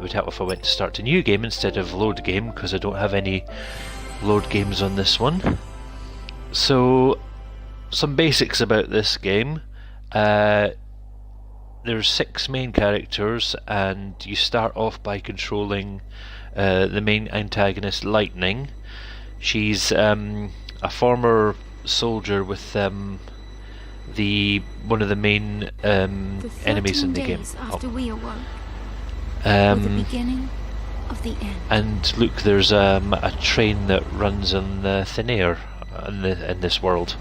would help if I went to start a new game instead of load game, because I don't have any load games on this one. So, some basics about this game. There's 6 main characters, and you start off by controlling the main antagonist, Lightning. She's a former soldier with one of the main enemies in the game. After we awoke, the beginning of the end. And look, there's a train that runs on thin air in this world.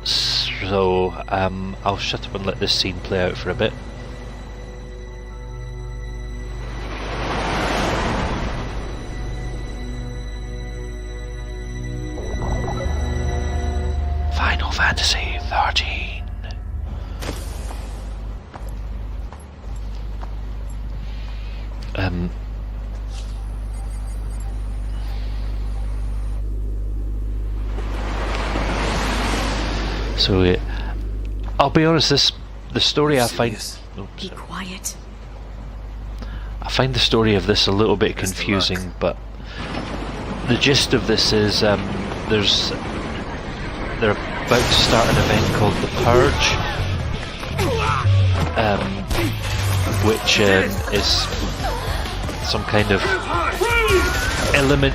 So I'll shut up and let this scene play out for a bit. Final Fantasy XIII. So I'll be honest, the story I find... Be quiet. I find the story of this a little bit confusing, but the gist of this is they're about to start an event called the Purge, which is some kind of element,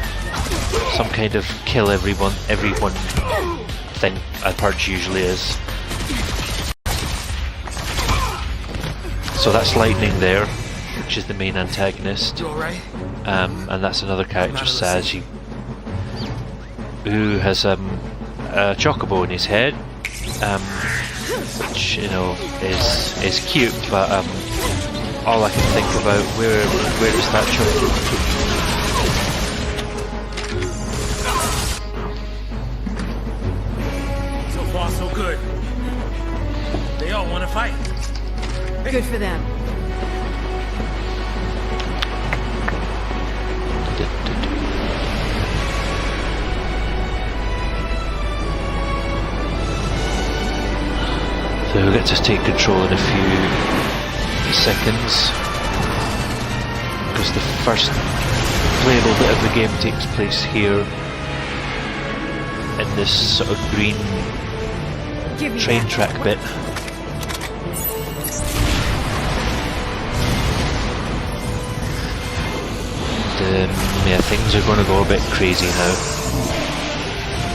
some kind of kill everyone thing a purge usually is. So that's Lightning there, which is the main antagonist. And that's another character, Sazh, who has a chocobo in his head, which, you know, is cute, but all I can think about, where is that chocobo? So good. They all want to fight. Good for them. So we'll get to take control in a few seconds, because the first playable bit of the game takes place here in this sort of green train track bit. And yeah, things are going to go a bit crazy now.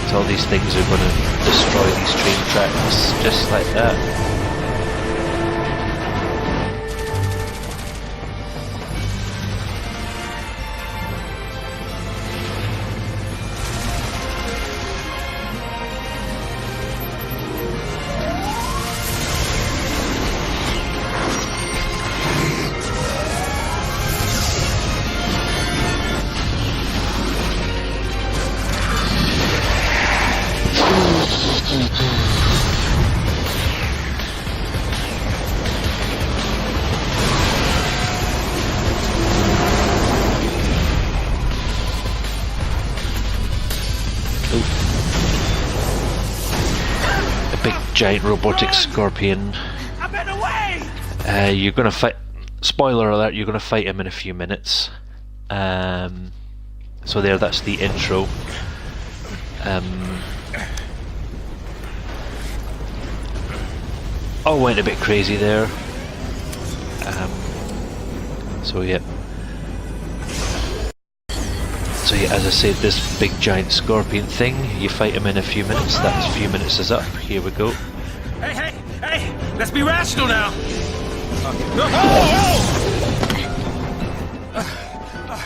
So all these things are going to destroy these train tracks just like that. Giant robotic scorpion. You're gonna fight. Spoiler alert! You're gonna fight him in a few minutes. So that's the intro. All went a bit crazy there. So yeah. So yeah, as I said, this big giant scorpion thing, you fight him in a few minutes. That few minutes is up. Here we go. Hey! Let's be rational now.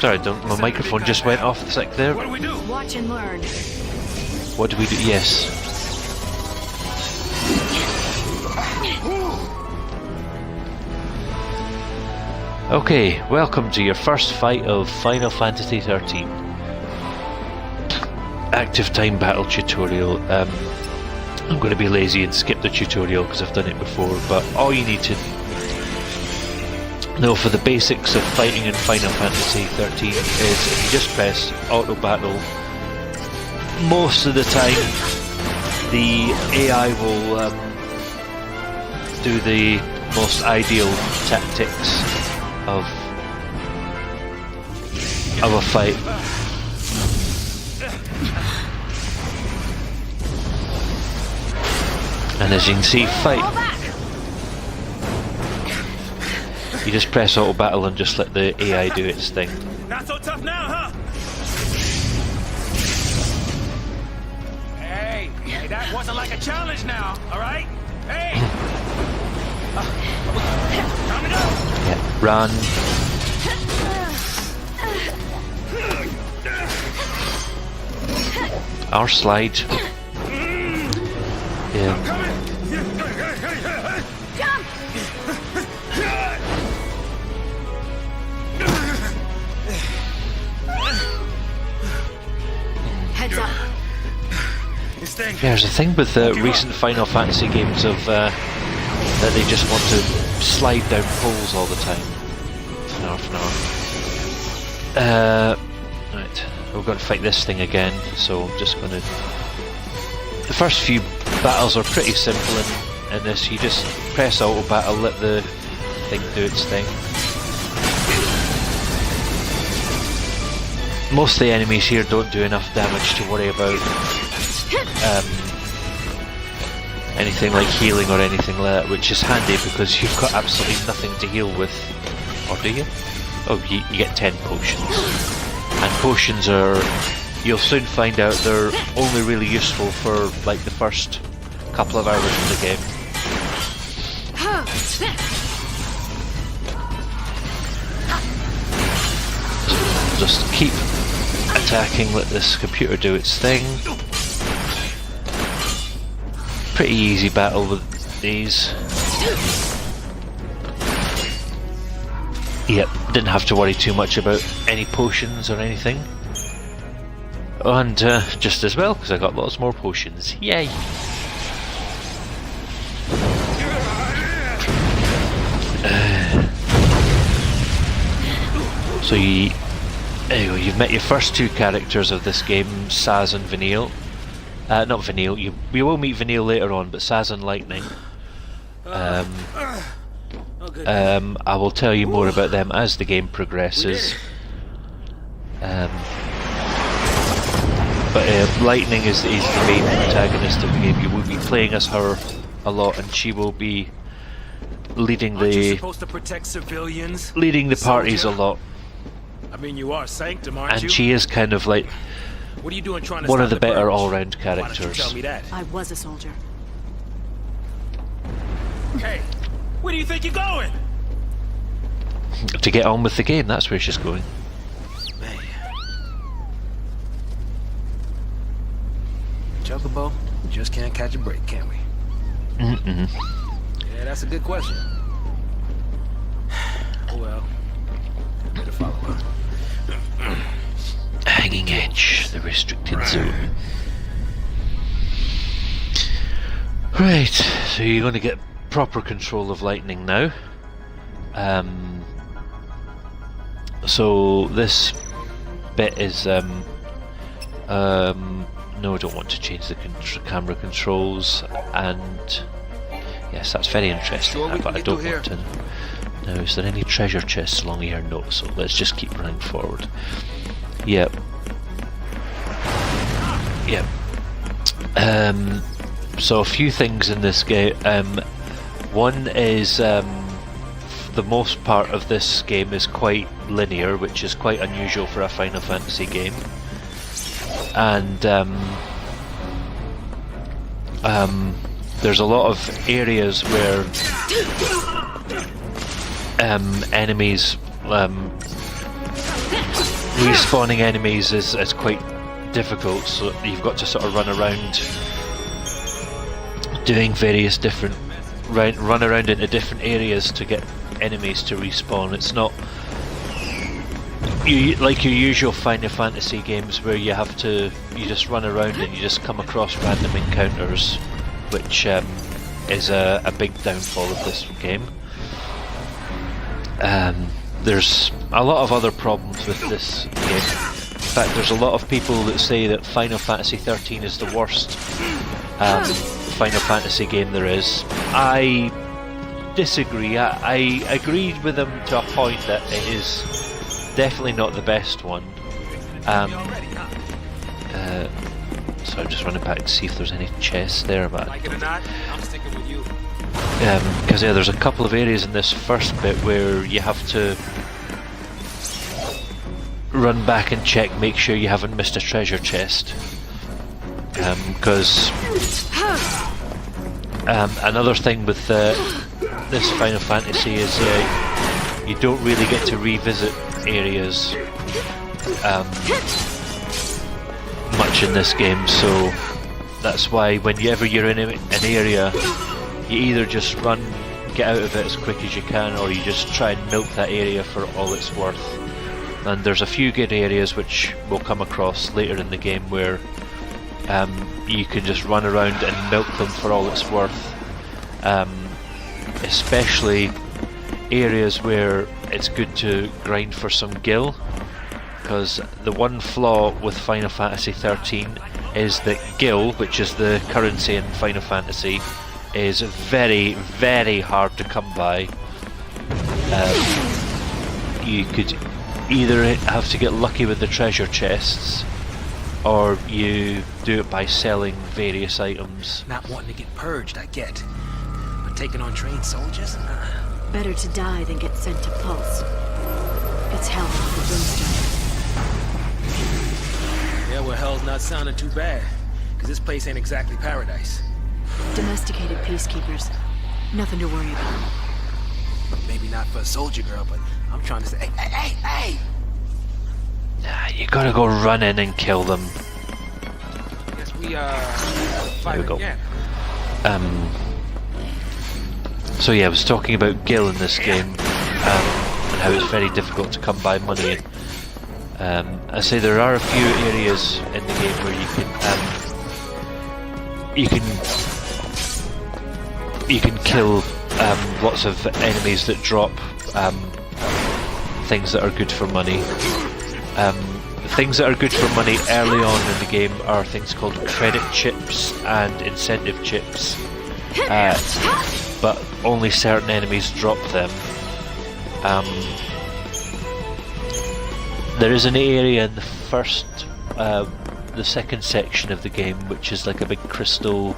Sorry, my microphone just went off a sec there. What do we do? Watch and learn. What do we do? Yes. Okay, welcome to your first fight of Final Fantasy XIII. Active time battle tutorial. I'm going to be lazy and skip the tutorial because I've done it before, but all you need to know for the basics of fighting in Final Fantasy XIII is if you just press auto battle, most of the time the AI will do the most ideal tactics of a fight. And as you can see, fight. You just press auto battle and just let the AI do its thing. Not so tough now, huh? Hey, that wasn't like a challenge now, all right? Hey! Time to go! Yeah, run. Or slide. Yeah. Heads up. This thing. There's a thing with the recent Final Fantasy games of that they just want to slide down poles all the time. Right, we're going to fight this thing again, so I'm just going to... The first few battles are pretty simple in this. You just press auto battle, let the thing do its thing. Most of the enemies here don't do enough damage to worry about anything like healing or anything like that, which is handy because you've got absolutely nothing to heal with. Or do you? Oh, you get 10 potions. And potions are... You'll soon find out they're only really useful for like the first couple of hours of the game. Just keep attacking, let this computer do its thing. Pretty easy battle with these. Yep, didn't have to worry too much about any potions or anything. And just as well, because I got lots more potions. Yay! So there you go, you've met your first two characters of this game, Sazh and Vanille. Not Vanille, you will meet Vanille later on, but Sazh and Lightning. I will tell you more about them as the game progresses. But Lightning is the main protagonist of the game. You will be playing as her a lot, and she will be leading the parties a lot. I mean, you are Sanctum, aren't you? And she is kind of like what are you doing trying to one stop of the better purge? all-round Why don't you characters. tell me that? I was a soldier. Hey, where do you think you're going? To get on with the game, that's where she's going. Man. Chocobo, just can't catch a break, can we? Mm-mm. Yeah, that's a good question. Oh well, better follow her. Hanging Edge, the restricted zone. Right, so you're going to get proper control of Lightning now. So this bit is no, I don't want to change the camera controls, and yes, that's very interesting, Sure, but I don't want to. Now, is there any treasure chests along here? No, so let's just keep running forward. Yep. Yep. So a few things in this game. One is the most part of this game is quite linear, which is quite unusual for a Final Fantasy game. And there's a lot of areas where enemies respawning enemies is quite difficult, so you've got to sort of run around doing various different run around into different areas to get enemies to respawn. It's not like your usual Final Fantasy games where you just run around and you just come across random encounters, which is a big downfall of this game. There's a lot of other problems with this game. In fact, there's a lot of people that say that Final Fantasy XIII is the worst Final Fantasy game there is. I disagree. I agreed with him to a point that it is definitely not the best one. So I'm just running back to see if there's any chests there, but Like it or not, I'm sticking with you. because yeah, there's a couple of areas in this first bit where you have to run back and check, make sure you haven't missed a treasure chest. Because another thing with this Final Fantasy is you don't really get to revisit areas much in this game, so that's why whenever you're in an area, you either just run, get out of it as quick as you can, or you just try and milk that area for all it's worth. And there's a few good areas which we'll come across later in the game where you can just run around and milk them for all it's worth. Especially areas where it's good to grind for some gil, because the one flaw with Final Fantasy XIII is that gil, which is the currency in Final Fantasy, is very, very hard to come by. You could either have to get lucky with the treasure chests, or you do it by selling various items. Not wanting to get purged, I get. But taking on trained soldiers? Better to die than get sent to Pulse. It's hell for Brimstone. Yeah, well, hell's not sounding too bad. Because this place ain't exactly paradise. Domesticated peacekeepers. Nothing to worry about. Maybe not for a soldier girl, but I'm trying to say, hey! Nah, you gotta go run in and kill them. Guess we, There we go. again. So yeah, I was talking about gil in this game, and how it's very difficult to come by money. I say there are a few areas in the game where you can kill lots of enemies that drop things that are good for money. Things that are good for money early on in the game are things called credit chips and incentive chips, but only certain enemies drop them. There is an area in the second section of the game which is like a big crystal.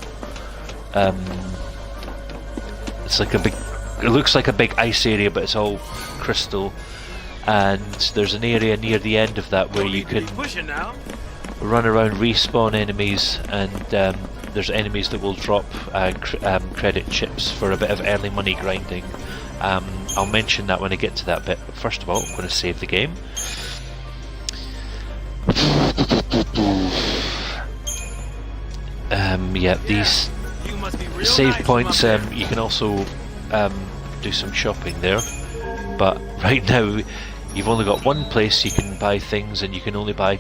It's like it looks like a big ice area, but it's all crystal. And there's an area near the end of that where you can run around, respawn enemies, and there's enemies that will drop credit chips for a bit of early money grinding. I'll mention that when I get to that bit, but first of all I'm going to save the game. Yeah, these save points, you can also do some shopping there, but right now you've only got one place you can buy things, and you can only buy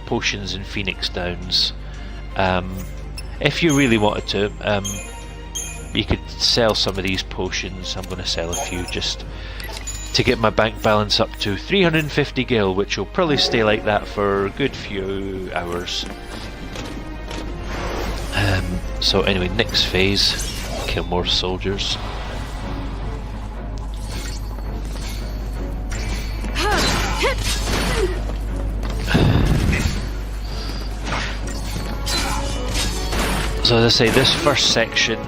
potions in Phoenix Downs. If you really wanted to, you could sell some of these potions. I'm going to sell a few just to get my bank balance up to 350 gil, which will probably stay like that for a good few hours. So anyway, next phase, kill more soldiers. So as I say, this first section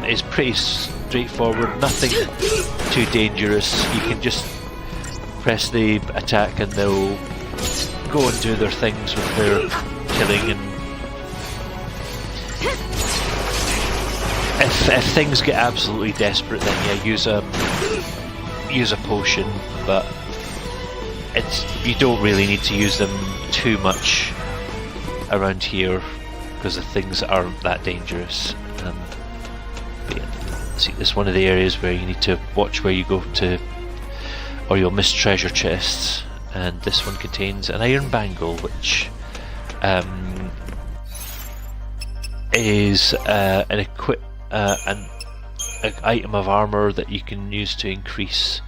is pretty straightforward, nothing too dangerous. You can just press the attack and they'll go and do their things with their killing. And if things get absolutely desperate, then yeah, use a potion, but you don't really need to use them too much around here because the things aren't that dangerous. But yeah, see, this is one of the areas where you need to watch where you go to, or you'll miss treasure chests. And this one contains an iron bangle, which is an item of armor that you can use to increase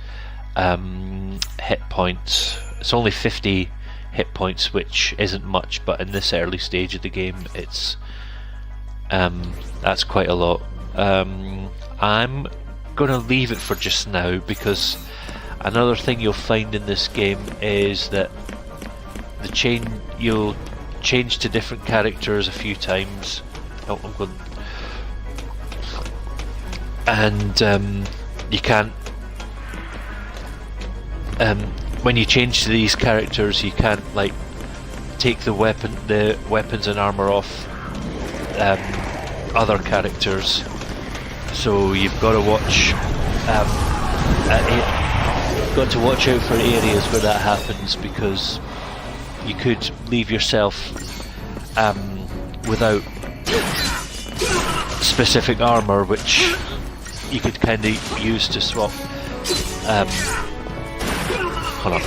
hit points. It's only 50 hit points, which isn't much, but in this early stage of the game, it's that's quite a lot. I'm going to leave it for just now, because another thing you'll find in this game is that you'll change to different characters a few times. Oh, I'm going. And you can't. When you change to these characters, you can't like take the weapons and armor off other characters. So you've got to watch. Got to watch out for areas where that happens, because you could leave yourself without specific armor, which you could kind of use to swap. Hold on.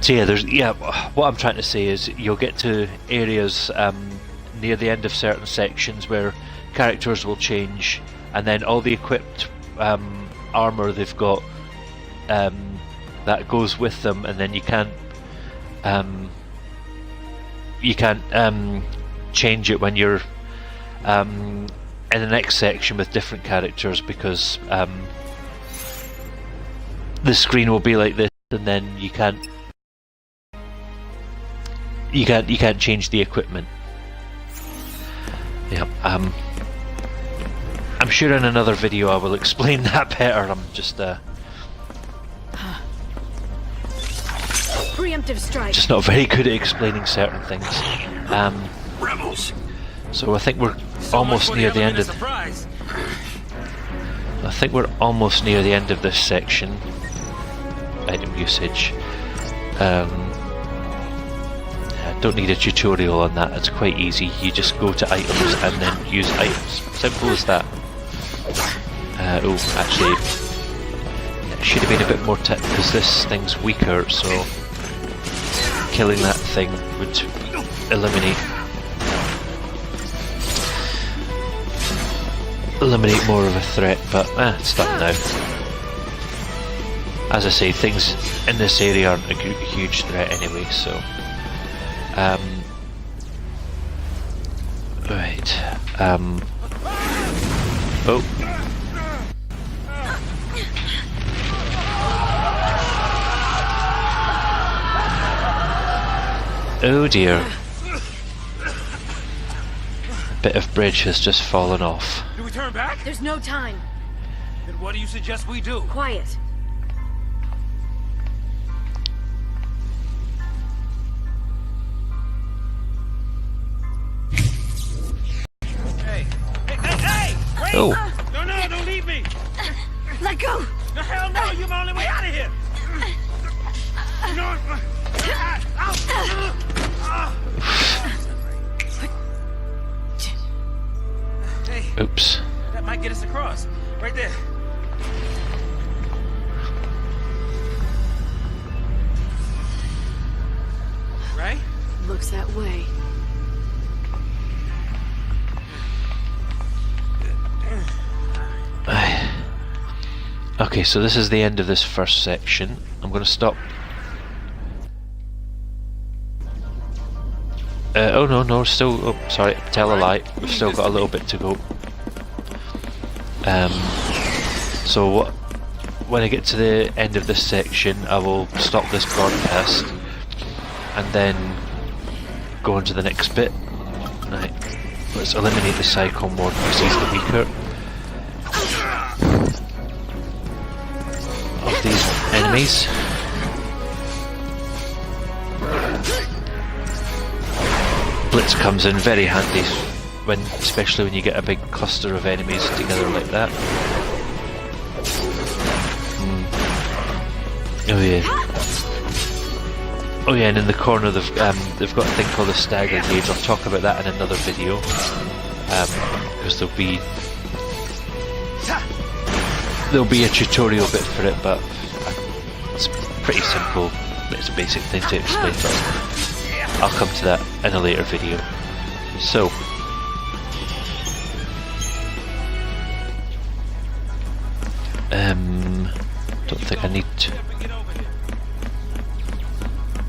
So yeah, what I'm trying to say is you'll get to areas near the end of certain sections where characters will change, and then all the equipped armor they've got that goes with them, and then you can't change it when you're in the next section with different characters, because the screen will be like this, and then you can't change the equipment. Yeah, I'm sure in another video I will explain that better. I'm just Preemptive strike. just not very good at explaining certain things. Rebels. So I think we're almost near the end of. I think we're almost near the end of this section. Item usage. Don't need a tutorial on that, it's quite easy. You just go to items and then use items. Simple as that. Oh, actually, it should have been a bit more tip, because this thing's weaker, so killing that thing would eliminate more of a threat, but it's done now. As I say, things in this area aren't a huge threat anyway, so. Right. Oh. Oh dear. A bit of bridge has just fallen off. Do we turn back? There's no time. Then what do you suggest we do? Quiet. Hey! Wait! Oh. No, don't leave me! Let go! No, hell no! You're my only way out of here! No! Hey, Oops. that might get us across. Right there. Right? Looks that way. Okay, so this is the end of this first section. I'm going to stop. Oh no, still. Oh, sorry, tell a lie. We've still got a little bit to go. So when I get to the end of this section, I will stop this broadcast and then go on to the next bit. Right, let's eliminate the Psychon Ward because he's the weaker of these enemies. Blitz comes in very handy, especially when you get a big cluster of enemies together like that. Oh yeah. Oh yeah, and in the corner they've got a thing called a stagger gauge. I'll talk about that in another video, because there'll be a tutorial bit for it, but it's pretty simple. It's a basic thing to explain, but I'll come to that in a later video. So, don't think think I need to.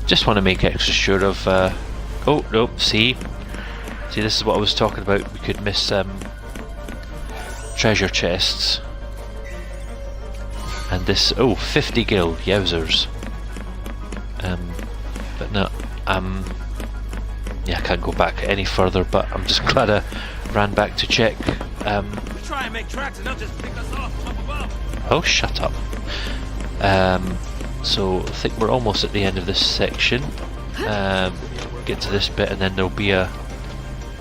Just want to make extra sure of. Oh no! See, this is what I was talking about. We could miss treasure chests. And this, 50 gil, yowzers. But no, yeah, I can't go back any further, but I'm just glad I ran back to check. Try and make tracks and they'll just pick us off up above. Oh, shut up. So I think we're almost at the end of this section. Get to this bit and then there'll be a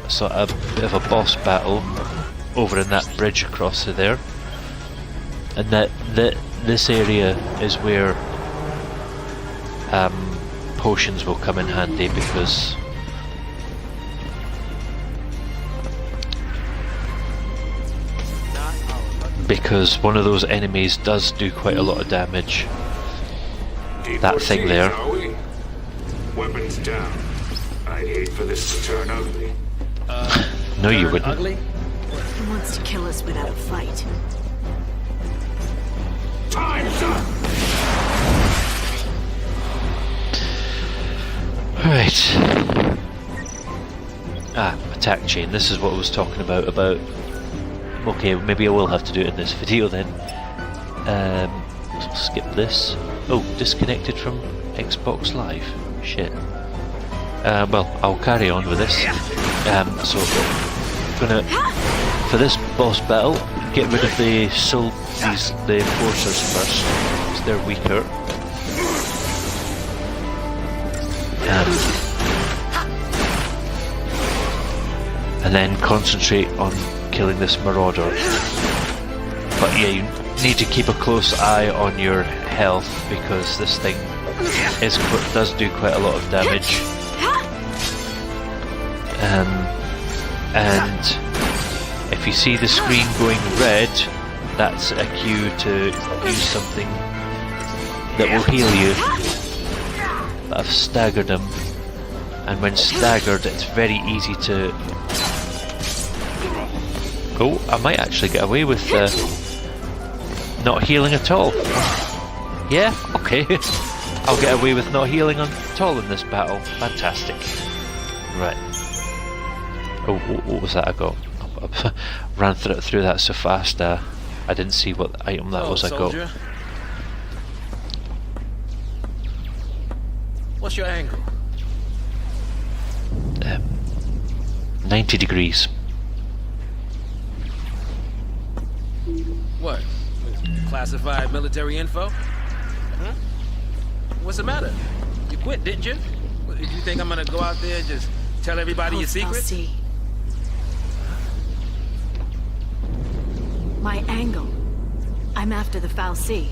sort of bit of a boss battle over in that bridge across to there. And this area is where potions will come in handy, because one of those enemies does do quite a lot of damage. That thing there. Weapons down. I'd hate for this to turn ugly. No, you wouldn't. Ugly? He wants to kill us without a fight. Time's up! Right. Attack chain. This is what I was talking about. Okay, maybe I will have to do it in this video then. Skip this. Oh, disconnected from Xbox Live. Shit. Well, I'll carry on with this. So I'm gonna, for this boss battle, get rid of the enforcers first, because they're weaker. And then concentrate on killing this marauder. But yeah, you need to keep a close eye on your health, because this thing does do quite a lot of damage. And if you see the screen going red, that's a cue to use something that will heal you. But I've staggered him, and when staggered it's very easy to... Oh, I might actually get away with not healing at all. Yeah, okay. I'll get away with not healing at all in this battle. Fantastic. Right. Oh, what was that I got? I ran through that so fast, I didn't see what item that was I got. What's your angle? 90 degrees. What? Classified military info? Huh? What's the matter? You quit, didn't you? You think I'm gonna go out there and just tell everybody your secrets? I'll see. My angle. I'm after the Fal'Cie.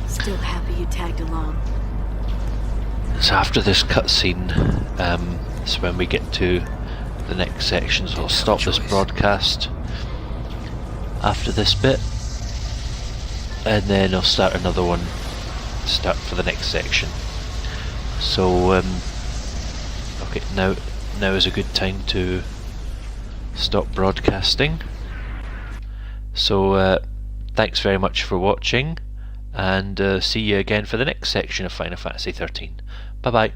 Still happy you tagged along. So after this cutscene, is when we get to the next section, so I'll stop this broadcast after this bit, and then I'll start another one, start for the next section. So okay, now is a good time to stop broadcasting. So thanks very much for watching, and see you again for the next section of Final Fantasy XIII. Bye bye.